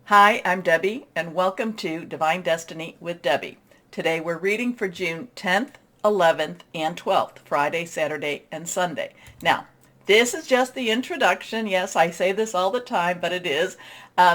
Hi, I'm Debbie, and welcome to Divine Destiny with Debbie. Today we're reading for June 10th, 11th, and 12th, Friday, Saturday, and Sunday. Now, this is just the introduction. Yes, I say this all the time, but it is.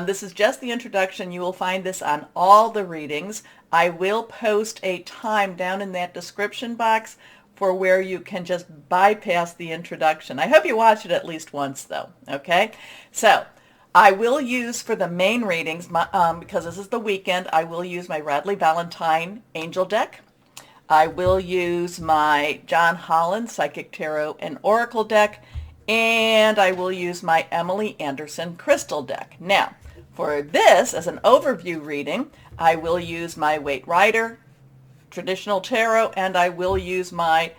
This is just the introduction. You will find this on all the readings. I will post a time down in that description box for where you can just bypass the introduction. I hope you watch it at least once, though, okay? So, I will use for the main readings, because this is the weekend, I will use my Radley Valentine Angel deck. I will use my John Holland Psychic Tarot and Oracle deck. And I will use my Emily Anderson Crystal deck. Now, for this, as an overview reading, I will use my Waite Rider Traditional Tarot, and I will use my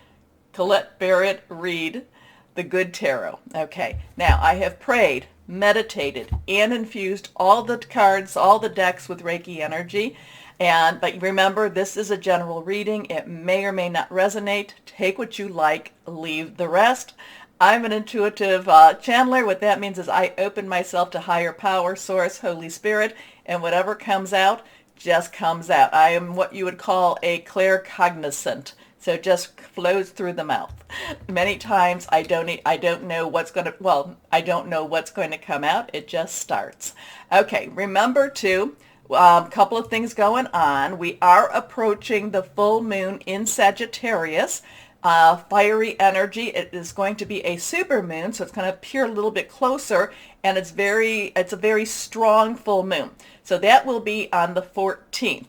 Colette Barrett Reed The Good Tarot. Okay, now I have prayed, meditated, and infused all the cards, all the decks with Reiki energy. But remember, this is a general reading. It may or may not resonate. Take what you like, leave the rest. I'm an intuitive channeler. What that means is I open myself to higher power, source, Holy Spirit, and whatever comes out just comes out. I am what you would call a claircognizant. So it just flows through the mouth. Many times I don't know what's going to come out. It just starts. Okay, remember too, a couple of things going on. We are approaching the full moon in Sagittarius. Fiery energy. It is going to be a super moon, so it's going to appear a little bit closer, and it's a very strong full moon. So that will be on the 14th.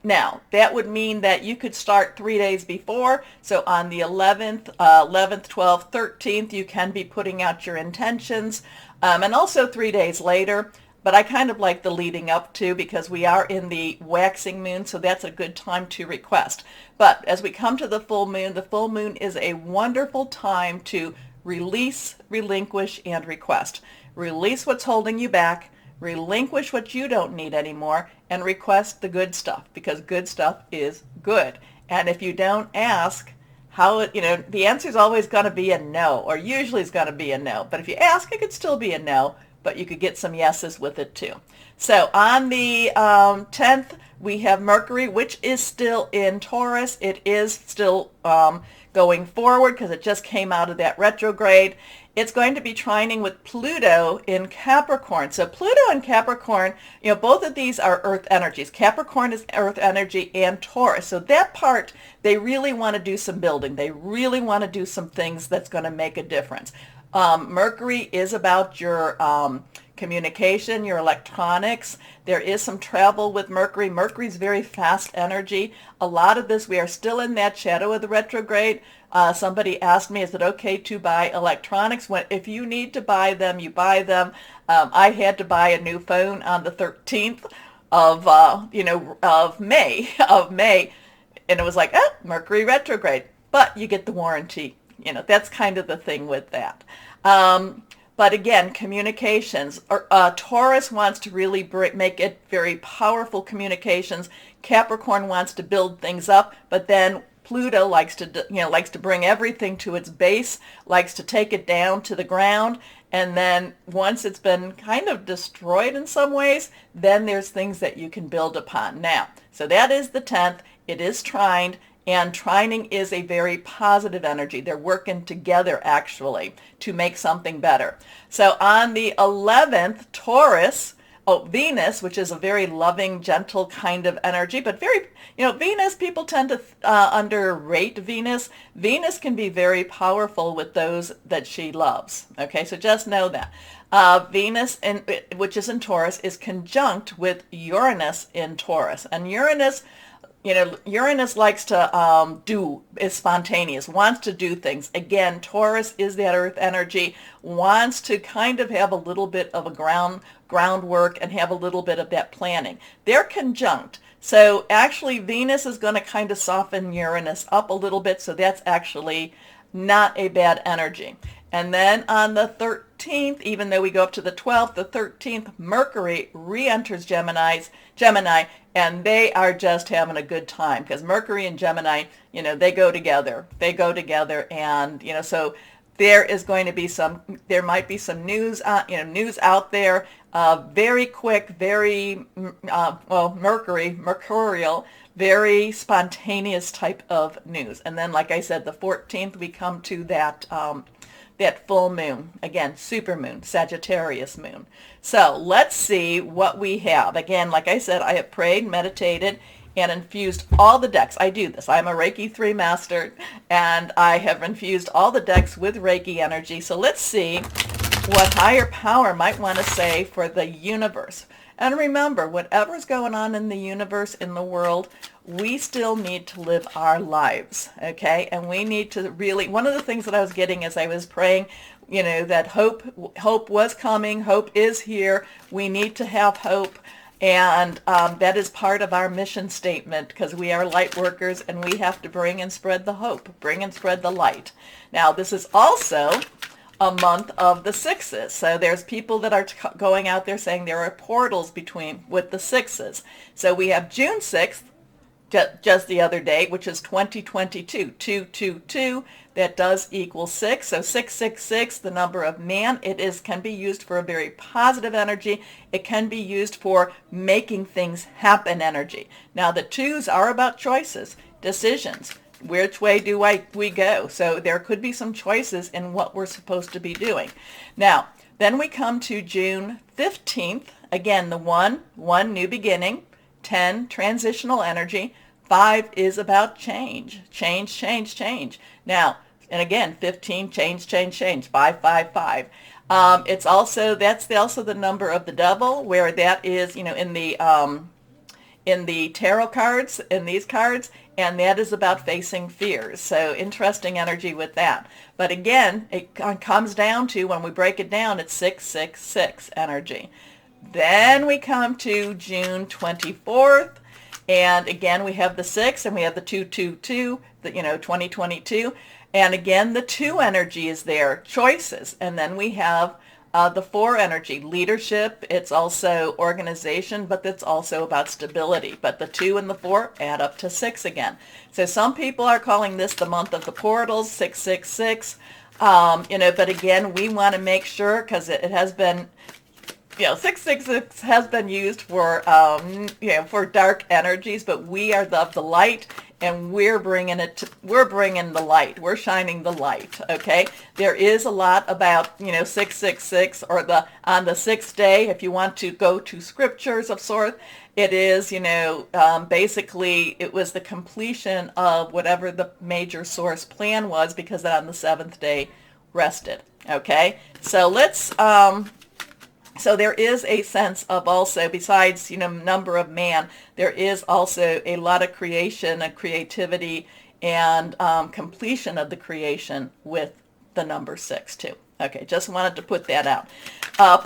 Now, that would mean that you could start 3 days before. So on the 11th, 12th, 13th, you can be putting out your intentions. And also 3 days later. But I kind of like the leading up to, because we are in the waxing moon, so that's a good time to request. But as we come to the full moon is a wonderful time to release, relinquish, and request. Release what's holding you back. Relinquish what you don't need anymore, and request the good stuff, because good stuff is good. And if you don't ask, the answer is always going to be a no, or usually it's going to be a no. But if you ask, it could still be a no, but you could get some yeses with it too. So on the 10th, we have Mercury, which is still in Taurus. It is still going forward because it just came out of that retrograde. It's going to be trining with Pluto in Capricorn. So Pluto and Capricorn, both of these are earth energies. Capricorn is earth energy and Taurus. So that part, they really want to do some building. They really want to do some things that's going to make a difference. Mercury is about your communication, your electronics. There is some travel with Mercury. Mercury's very fast energy. A lot of this, we are still in that shadow of the retrograde. Somebody asked me, is it okay to buy electronics? If you need to buy them, you buy them. I had to buy a new phone on the 13th of May, and it was like, Mercury retrograde. But you get the warranty. That's kind of the thing with that. But again, communications. Taurus wants to really make it very powerful communications. Capricorn wants to build things up, but then Pluto likes to bring everything to its base, likes to take it down to the ground, and then once it's been kind of destroyed in some ways, then there's things that you can build upon. Now, so that is the 10th. It is trined. And trining is a very positive energy. They're working together, actually, to make something better. So on the 11th, Taurus, Venus, which is a very loving, gentle kind of energy, but very, Venus, people tend to underrate Venus. Venus can be very powerful with those that she loves. Okay, so just know that. Venus, which is in Taurus, is conjunct with Uranus in Taurus. And Uranus likes to is spontaneous, wants to do things. Again, Taurus is that earth energy, wants to kind of have a little bit of a groundwork and have a little bit of that planning. They're conjunct. So actually Venus is going to kind of soften Uranus up a little bit, so that's actually not a bad energy. And then on the 13th, even though we go up to the 12th, the 13th, Mercury re-enters Gemini, and they are just having a good time because Mercury and Gemini, they go together. And, so there is going to be there might be some news, news out there, very quick, very, mercurial, very spontaneous type of news. And then, like I said, the 14th, we come to that full moon, again, super moon, Sagittarius moon. So let's see what we have. Again, like I said, I have prayed, meditated, and infused all the decks. I do this. I'm a Reiki 3 master, and I have infused all the decks with Reiki energy. So let's see what higher power might want to say for the universe. And remember, whatever's going on in the universe, in the world, we still need to live our lives, okay? And we need to really, one of the things that I was getting as I was praying, that hope was coming, hope is here. We need to have hope. And that is part of our mission statement, because we are light workers and we have to bring and spread the hope, bring and spread the light. Now, this is also a month of the sixes. So there's people that are going out there saying there are portals with the sixes. So we have June 6th, just the other day, which is 2022, 222, that does equal 6. So 666, the number of man, can be used for a very positive energy. It can be used for making things happen energy. Now the twos are about choices, decisions. Which way do we go? So there could be some choices in what we're supposed to be doing. Now, then we come to June 15th. Again, the 1, new beginning. 10, transitional energy. 5 is about change. Change. Now, and again, 15, change. 5. It's also, that's also the number of the devil, where that is, in the tarot cards, in these cards, and that is about facing fears. So interesting energy with that. But again, it comes down to, when we break it down, it's 666 energy. Then we come to June 24th, and again we have the 6 and we have the 222, 2022, and again the 2 energy is there, choices. And then we have the 4 energy, leadership. It's also organization, but it's also about stability. But the 2 and the 4 add up to 6 again. So some people are calling this the month of the portals, 666. But again, we want to make sure, because it has been, 666 has been used for, for dark energies, but we are of the light, and we're bringing the light. We're shining the light, okay? There is a lot about, 666, or on the 6th day, if you want to go to scriptures of sorts, it is, basically it was the completion of whatever the major source plan was, because on the 7th day rested, okay? So let's, so there is a sense of also, besides, number of man, there is also a lot of creation and creativity and completion of the creation with the number 6 too. Okay, just wanted to put that out.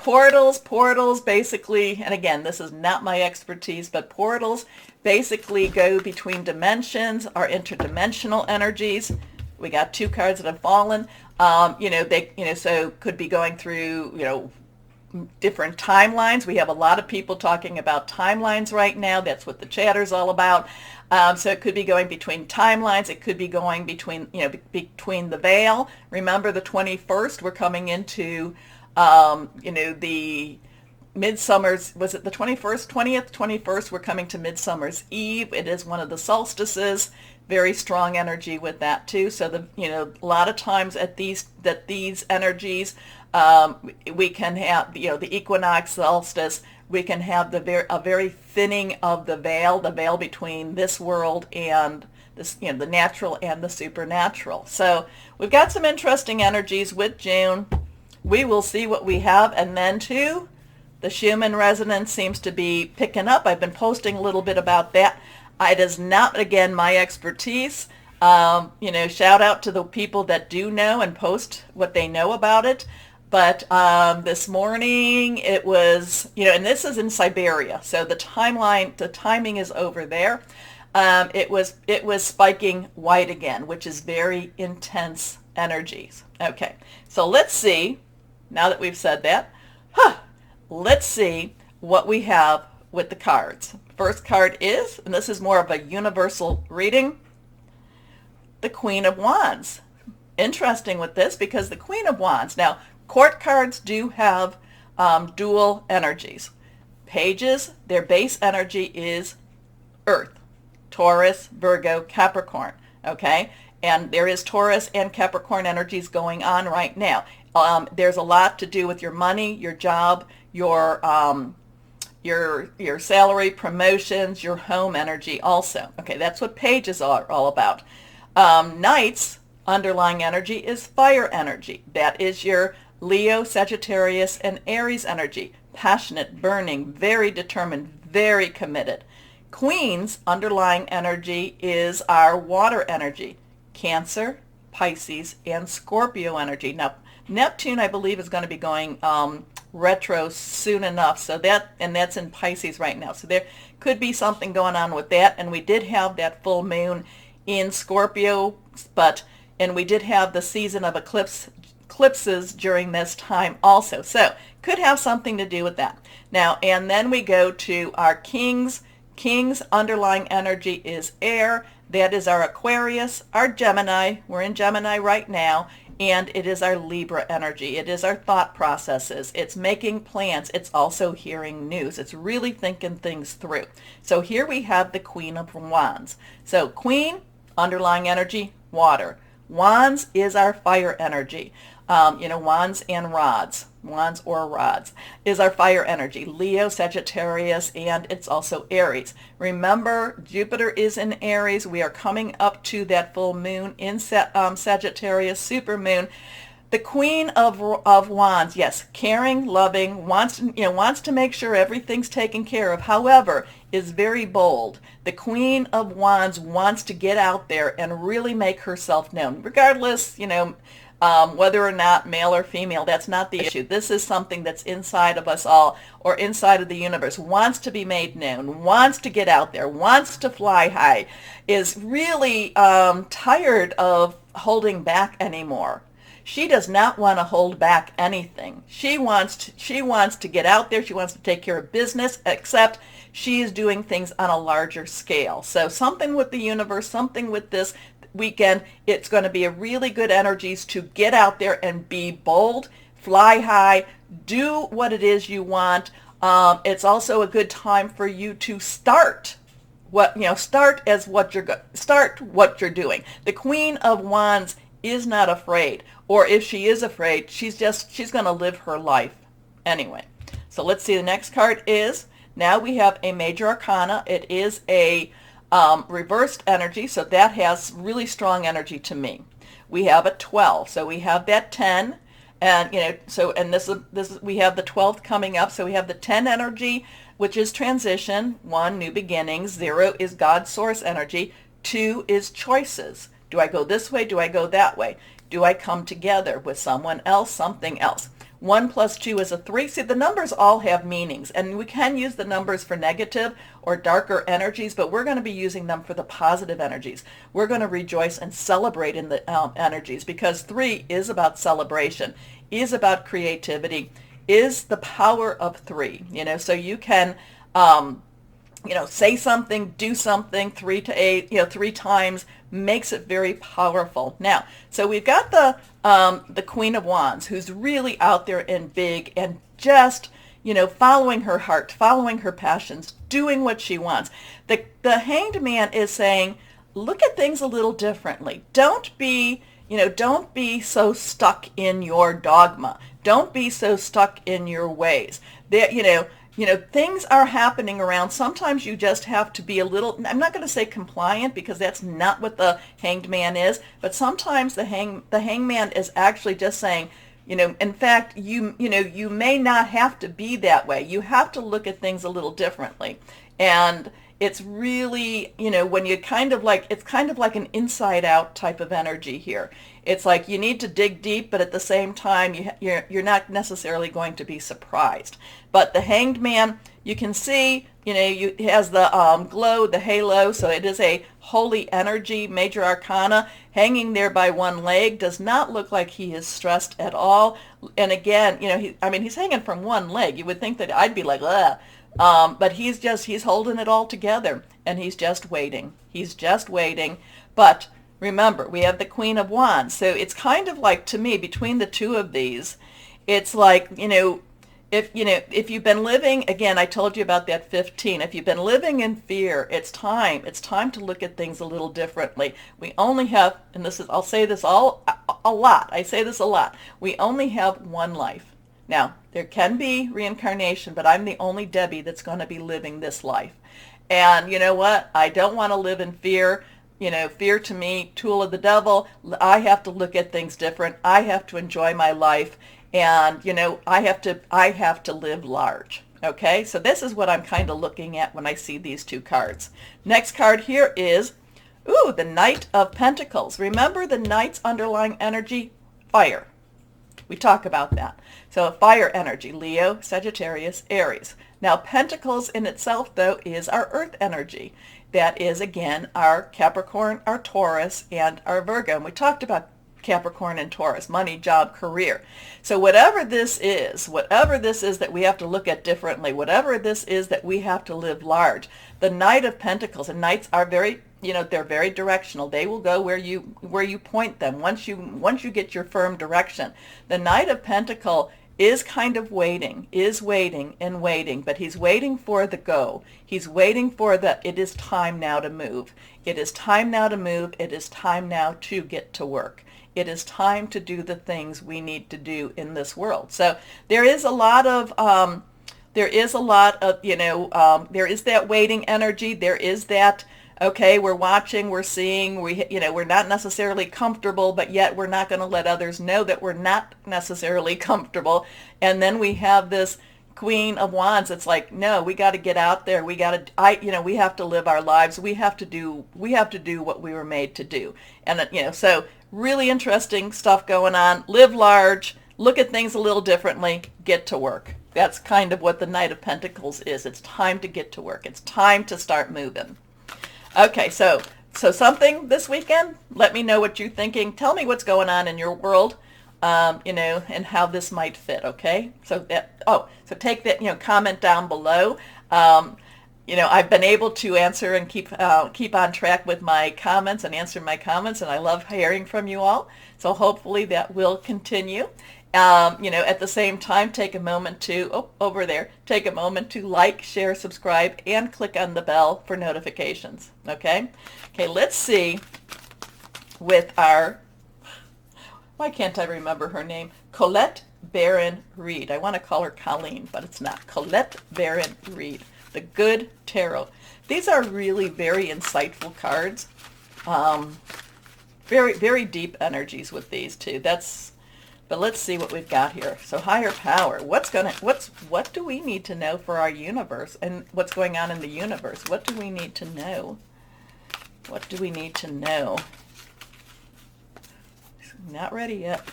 Portals basically, and again, this is not my expertise, but portals basically go between dimensions, are interdimensional energies. We got 2 cards that have fallen. So could be going through, different timelines. We have a lot of people talking about timelines right now. That's what the chatter's all about. So it could be going between timelines. It could be going between, between the veil. Remember the 21st, we're coming into, the midsummer's, was it the 21st, 20th, 21st, we're coming to Midsummer's Eve. It is one of the solstices. Very strong energy with that too. So a lot of times at these energies, we can have, the equinox, solstice, we can have a very thinning of the veil between this world and this, the natural and the supernatural. So we've got some interesting energies with June. We will see what we have. And then too, the Schumann resonance seems to be picking up. I've been posting a little bit about that. It is not, again, my expertise. Shout out to the people that do know and post what they know about it. But this morning it was, and this is in Siberia, so the timing is over there. It was spiking white again, which is very intense energies. Okay, so let's see, now that we've said that, let's see what we have with the cards. First card is, and this is more of a universal reading, the Queen of Wands. interesting with this because the Queen of Wands, now court cards do have dual energies. Pages, their base energy is Earth, Taurus, Virgo, Capricorn, okay? And there is Taurus and Capricorn energies going on right now. There's a lot to do with your money, your job, your salary, promotions, your home energy also. Okay, that's what pages are all about. Knights, underlying energy is fire energy. That is your Leo, Sagittarius, and Aries energy. Passionate, burning, very determined, very committed. Queens, underlying energy is our water energy. Cancer, Pisces, and Scorpio energy. Now, Neptune, I believe, is going to be going retro soon enough. So that's in Pisces right now. So there could be something going on with that. And we did have that full moon in Scorpio, and we did have the season of eclipses during this time also. So could have something to do with that. Now, and then we go to our kings. King's underlying energy is air. That is our Aquarius, our Gemini. We're in Gemini right now. And it is our Libra energy. It is our thought processes. It's making plans. It's also hearing news. It's really thinking things through. So here we have the Queen of Wands. So Queen, underlying energy, water. Wands is our fire energy. Wands and rods. Wands or rods is our fire energy. Leo, Sagittarius, and it's also Aries. Remember, Jupiter is in Aries. We are coming up to that full moon in Sagittarius, super moon. The Queen of Wands, yes, caring, loving, wants to make sure everything's taken care of. However, is very bold. The Queen of Wands wants to get out there and really make herself known, regardless, whether or not male or female. That's not the issue. This is something that's inside of us all, or inside of the universe. Wants to be made known, wants to get out there, wants to fly high, is really tired of holding back anymore. She does not want to hold back anything. She wants to get out there. She wants to take care of business, except she is doing things on a larger scale. So something with the universe, something with this weekend, it's going to be a really good energies to get out there and be bold, fly high, do what it is you want. It's also a good time for you to start what you're doing. The Queen of Wands is not afraid, or if she is afraid, she's going to live her life anyway. So let's see, the next card is, now we have a major arcana. It is a reversed energy, so that has really strong energy to me. We have a 12, so we have that 10, and this is we have the 12th coming up, so we have the 10 energy, which is transition. 1, new beginnings. 0 is God's source energy. 2 is choices. Do I go this way? Do I go that way? Do I come together with someone else, something else? 1 plus 2 is a 3. See, the numbers all have meanings, and we can use the numbers for negative or darker energies, but we're going to be using them for the positive energies. We're going to rejoice and celebrate in the energies, because 3 is about celebration, is about creativity, is the power of 3. So you can say something, do something 3 to 8, 3 times, makes it very powerful. Now, so we've got the Queen of Wands, who's really out there and big and just, following her heart, following her passions, doing what she wants. The Hanged Man is saying, look at things a little differently. Don't be so stuck in your dogma. Don't be so stuck in your ways. Things are happening around. Sometimes you just have to be a little, I'm not going to say compliant, because that's not what the Hanged Man is, but sometimes the hangman is actually just saying, in fact, you may not have to be that way. You have to look at things a little differently. And it's really, when you it's kind of like an inside out type of energy here. It's like you need to dig deep, but at the same time, you're not necessarily going to be surprised. But the Hanged Man, you can see, it has the glow, the halo, so it is a holy energy, major arcana, hanging there by one leg. Does not look like he is stressed at all. And again, he's hanging from one leg. You would think that I'd be like, ugh. But he's holding it all together, and he's just waiting. He's just waiting. But Remember, we have the Queen of Wands. So it's kind of like, to me, between the two of these, it's like, if you've been living, again, I told you about that 15. If you've been living in fear, it's time to look at things a little differently. We only have, and I'll say this a lot. I say this a lot. We only have one life. Now, there can be reincarnation, but I'm the only Debbie that's going to be living this life. And you know what? I don't want to live in fear. Fear to me, tool of the devil. I have to look at things different. I have to enjoy my life. And, I have to live large. Okay, so this is what I'm kind of looking at when I see these two cards. Next card here is, the Knight of Pentacles. Remember the Knight's underlying energy? Fire. We talk about that. So fire energy, Leo, Sagittarius, Aries. Now Pentacles in itself, though, is our earth energy. That is, again, our Capricorn, our Taurus, and our Virgo. And we talked about Capricorn and Taurus, money, job, career. So whatever this is that we have to look at differently, whatever this is that we have to live large, the Knight of Pentacles, and Knights are very, they're very directional. They will go where you point them once you get your firm direction. The Knight of Pentacles is kind of waiting, but he's waiting for the go. He's waiting for it is time now to move. It is time now to move. It is time now to get to work. It is time to do the things we need to do in this world. So there is a lot of, there is that waiting energy. There is that, okay, we're watching, we're seeing, we're not necessarily comfortable, but yet we're not going to let others know that we're not necessarily comfortable. And then we have this Queen of Wands. It's like, no, we got to get out there. We have to live our lives. We have to do what we were made to do. And, so really interesting stuff going on. Live large, look at things a little differently, get to work. That's kind of what the Knight of Pentacles is. It's time to get to work. It's time to start moving. Okay, so something this weekend, let me know what you're thinking. Tell me what's going on in your world, and how this might fit, okay? So take that, comment down below. I've been able to answer and keep on track with my comments and answer my comments, and I love hearing from you all. So hopefully that will continue. At the same time, take a moment to like, share, subscribe, and click on the bell for notifications. Okay, let's see with our, why can't I remember her name? Colette Baron Reed. I want to call her Colleen, but it's not. Colette Baron Reed. The Good Tarot. These are really very insightful cards. Very, very deep energies with these too. But let's see what we've got here. So higher power. What do we need to know for our universe and what's going on in the universe? What do we need to know? What do we need to know? Not ready yet.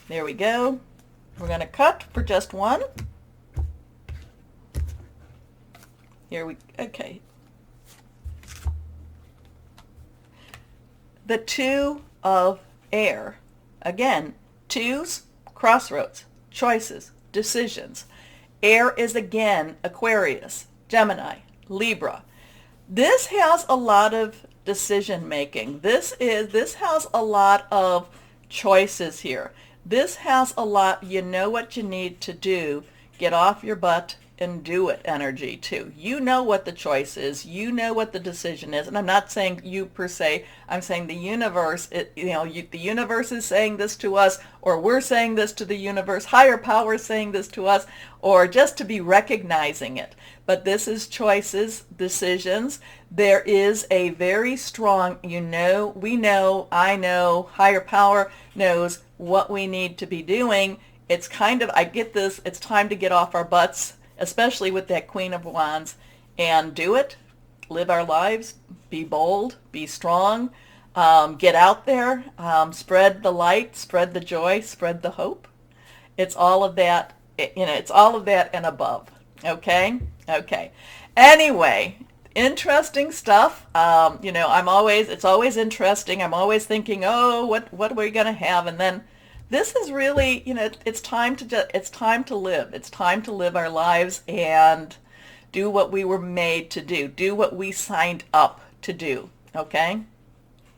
There we go. We're going to cut for just one. Okay. The Two of Air. Again, twos, crossroads, choices, decisions. Air is again Aquarius, Gemini, Libra. This has a lot of decision making. This has a lot of choices here. This has a lot, you know what you need to do. Get off your butt and do it energy too. You know what the choice is. You know what the decision is. And I'm not saying you per se. I'm saying the universe. The universe is saying this to us, or we're saying this to the universe. Higher power is saying this to us, or just to be recognizing it. But this is choices, decisions. There is a very strong, we know, I know, higher power knows what we need to be doing. It's kind of, I get this, it's time to get off our butts, especially with that Queen of Wands, and do it, live our lives, be bold, be strong, get out there, spread the light, spread the joy, spread the hope. It's all of that, it's all of that and above. Okay. Anyway, interesting stuff. It's always interesting. I'm always thinking, what are we going to have? And then this is really, it's time to live. It's time to live our lives and do what we were made to do. Do what we signed up to do. Okay?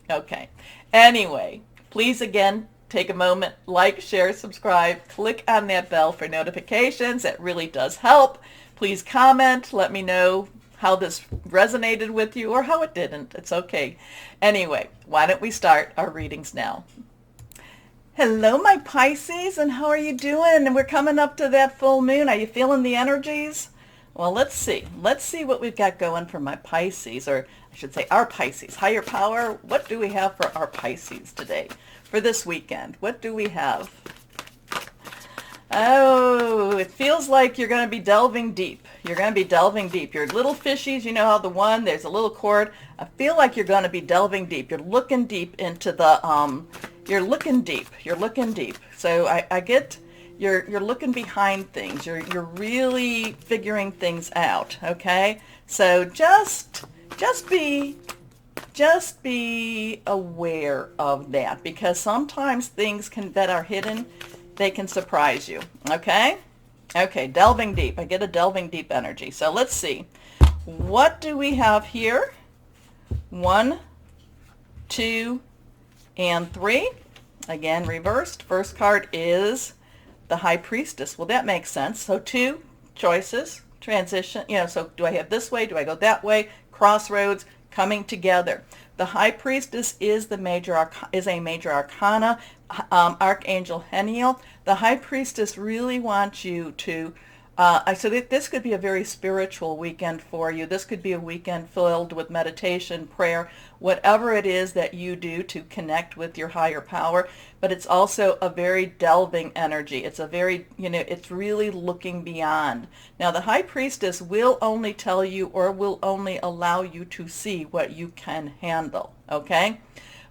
Okay. Anyway, please again, take a moment, like, share, subscribe, click on that bell for notifications. That really does help. Please comment. Let me know how this resonated with you or how it didn't. It's okay. Anyway, why don't we start our readings now? Hello, my Pisces, and how are you doing? And we're coming up to that full moon. Are you feeling the energies? Well, let's see. Let's see what we've got going for my Pisces, or I should say our Pisces. Higher power, what do we have for our Pisces today? For this weekend, what do we have? Oh, it feels like you're going to be delving deep. You're going to be delving deep. Your little fishies, you know how there's a little cord. I feel like you're going to be delving deep. You're looking deep into the, you're looking deep. You're looking deep. So I get, you're looking behind things. You're really figuring things out, okay? So just be aware of that, because sometimes things that are hidden, they can surprise you, okay? Okay, delving deep. I get a delving deep energy. So let's see. What do we have here? 1, 2, and 3. Again, reversed. First card is the High Priestess. Well, that makes sense. So 2 choices, transition. So do I have this way? Do I go that way? Crossroads, coming together. The High Priestess is a major arcana, Archangel. The High Priestess really wants you to, so this could be a very spiritual weekend for you. This could be a weekend filled with meditation, prayer, whatever it is that you do to connect with your higher power. But it's also a very delving energy. It's a very, it's really looking beyond. Now, the High Priestess will only tell you, or will only allow you to see what you can handle, okay?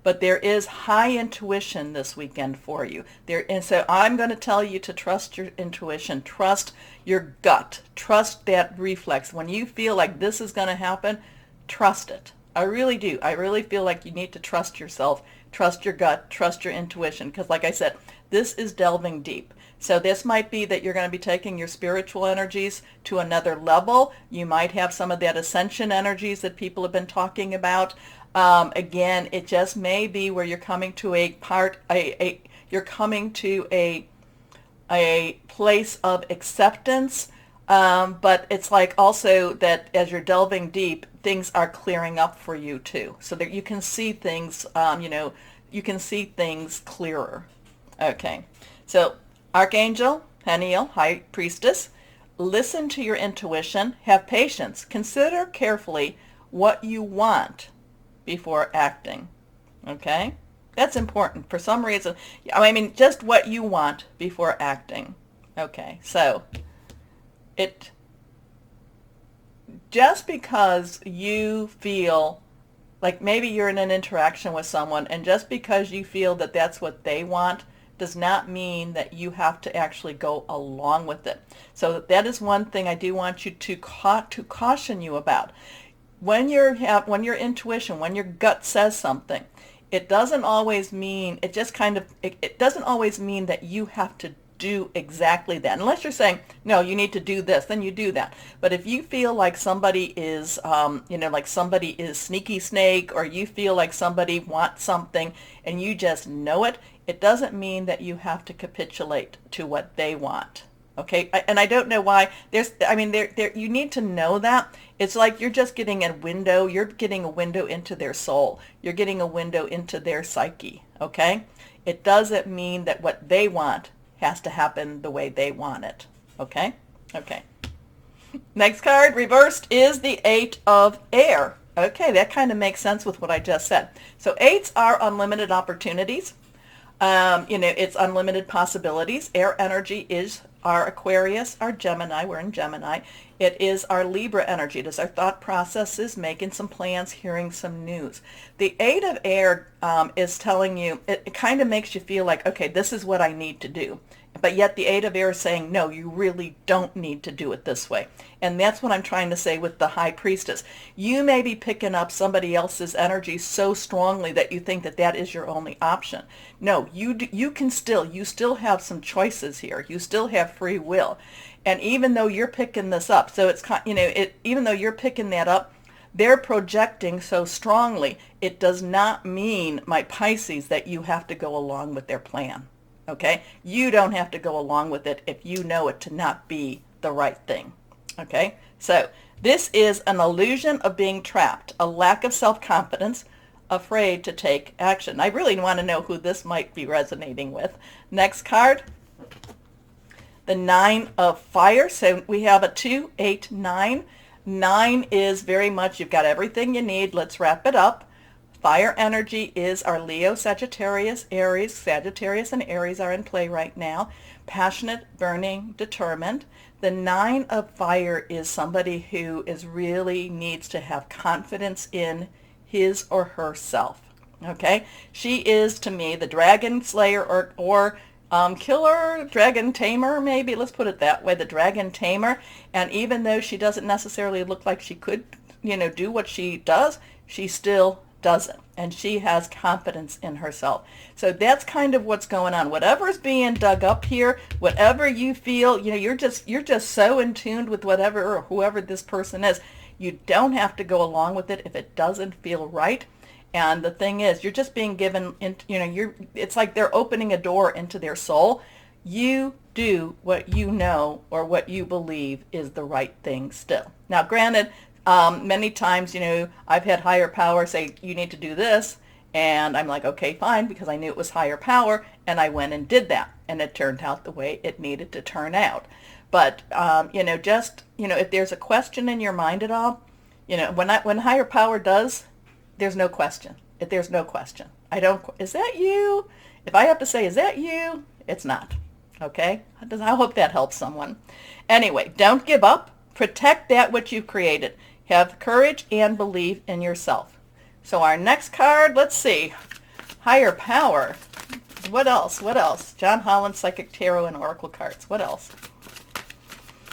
But there is high intuition this weekend for you. And so I'm going to tell you to trust your intuition, trust your gut, trust that reflex. When you feel like this is going to happen, trust it. I really do. I really feel like you need to trust yourself, trust your gut, trust your intuition, because like I said, this is delving deep. So this might be that you're going to be taking your spiritual energies to another level. You might have some of that ascension energies that people have been talking about. Again, it just may be where you're coming to you're coming to a place of acceptance. But it's like also that as you're delving deep, things are clearing up for you too, so that you can see things, you can see things clearer. Okay, so Archangel, Haniel, High Priestess, listen to your intuition, have patience, consider carefully what you want before acting, okay? That's important for some reason. I mean, just what you want before acting, okay? So just because you feel like maybe you're in an interaction with someone, and just because you feel that that's what they want does not mean that you have to actually go along with it. So that is one thing I do want you to caution you about. When your intuition, when your gut says something, it doesn't always mean, it doesn't always mean that you have to do exactly that. Unless you're saying, no, you need to do this, then you do that. But if you feel like somebody is, like somebody is sneaky snake, or you feel like somebody wants something and you just know it, it doesn't mean that you have to capitulate to what they want. Okay, and I don't know why. You need to know that. It's like you're just getting a window. You're getting a window into their soul. You're getting a window into their psyche. Okay, it doesn't mean that what they want has to happen the way they want it. Okay, okay. Next card, reversed, is the 8 of Air. Okay, that kind of makes sense with what I just said. So 8s are unlimited opportunities. It's unlimited possibilities. Air energy is our Aquarius, our Gemini. We're in Gemini. It is our Libra energy. It is our thought processes, making some plans, hearing some news. The 8 of Air is telling you, it kind of makes you feel like, okay, this is what I need to do. But yet the 8 of Air is saying, no, you really don't need to do it this way. And that's what I'm trying to say with the High Priestess. You may be picking up somebody else's energy so strongly that you think that that is your only option. No, you still have some choices here. You still have free will. And even though you're picking this up, so it's, even though you're picking that up, they're projecting so strongly. It does not mean, my Pisces, that you have to go along with their plan. Okay? You don't have to go along with it if you know it to not be the right thing. Okay? So this is an illusion of being trapped, a lack of self-confidence, afraid to take action. I really want to know who this might be resonating with. Next card, the 9 of Fire. So we have a 2, 8, 9. 9 is very much, you've got everything you need. Let's wrap it up. Fire energy is our Leo, Sagittarius, Aries. Sagittarius and Aries are in play right now. Passionate, burning, determined. The 9 of Fire is somebody who is really needs to have confidence in his or herself. Okay? She is, to me, the dragon slayer or killer, dragon tamer, maybe. Let's put it that way, the dragon tamer. And even though she doesn't necessarily look like she could, do what she does, she still does it. And she has confidence in herself. So that's kind of what's going on. Whatever's being dug up here, whatever you feel, you're just so in tune with whatever or whoever this person is. You don't have to go along with it if it doesn't feel right. And the thing is, you're just being given, it's like they're opening a door into their soul. You do what you know or what you believe is the right thing still. Now, granted, many times, I've had higher power say, you need to do this. And I'm like, okay, fine, because I knew it was higher power. And I went and did that. And it turned out the way it needed to turn out. But, if there's a question in your mind at all, when higher power does, there's no question. There's no question. Is that you? If I have to say, is that you? It's not. Okay? I hope that helps someone. Anyway, don't give up. Protect that which you've created. Have courage and believe in yourself. So our next card, let's see. Higher power. What else? What else? John Holland, Psychic Tarot, and Oracle cards. What else?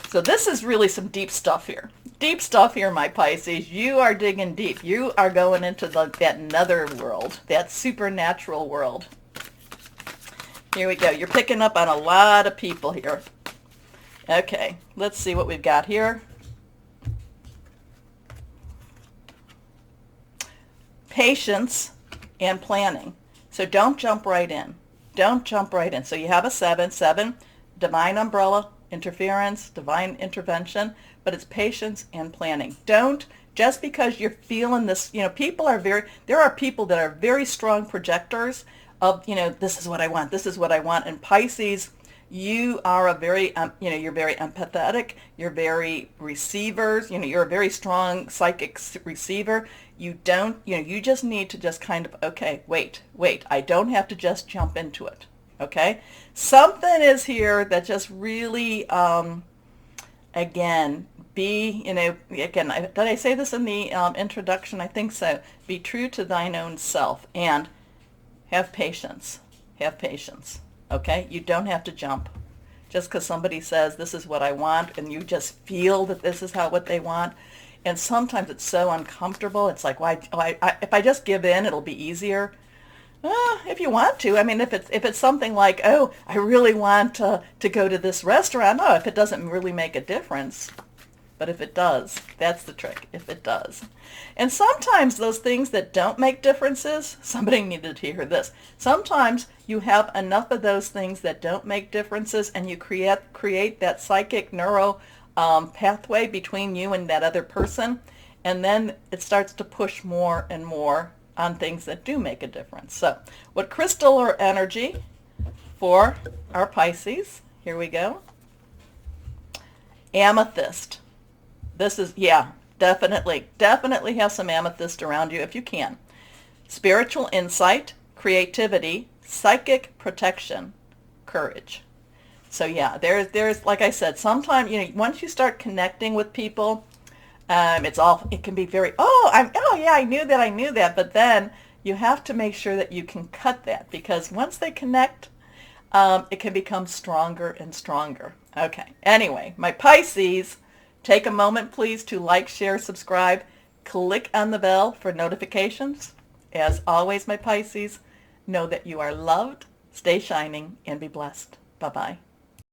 So this is really some deep stuff here. Deep stuff here, my Pisces. You are digging deep. You are going into that nether world, that supernatural world. Here we go. You're picking up on a lot of people here. Okay, let's see what we've got here. Patience and planning. So don't jump right in. Don't jump right in. So you have a 7, divine umbrella, interference, divine intervention, but it's patience and planning. Don't, just because you're feeling this, there are people that are very strong projectors of, this is what I want, this is what I want. And Pisces, you are you're very empathetic, you're very receivers, you're a very strong psychic receiver. You don't, you just need to just kind of, okay, wait, I don't have to just jump into it. Okay? Something is here that just really, again, did I say this in the introduction? I think so. Be true to thine own self and have patience. Have patience. Okay? You don't have to jump. Just because somebody says this is what I want and you just feel that this is what they want. And sometimes it's so uncomfortable. It's like, if I just give in, it'll be easier. If you want to. I mean, if it's something like, oh, I really want to go to this restaurant. No, if it doesn't really make a difference. But if it does, that's the trick, if it does. And sometimes those things that don't make differences, somebody needed to hear this. Sometimes you have enough of those things that don't make differences and you create that psychic neuro pathway between you and that other person. And then it starts to push more and more on things that do make a difference. So what crystal or energy for our Pisces? Here we go. Amethyst. This is, definitely have some amethyst around you if you can. Spiritual insight, creativity, psychic protection, courage. So there's like I said, sometimes, once you start connecting with people, it can be very, I knew that. But then you have to make sure that you can cut that, because once they connect, it can become stronger and stronger. Okay. Anyway, my Pisces, take a moment, please, to like, share, subscribe, click on the bell for notifications. As always, my Pisces, know that you are loved, stay shining, and be blessed. Bye-bye.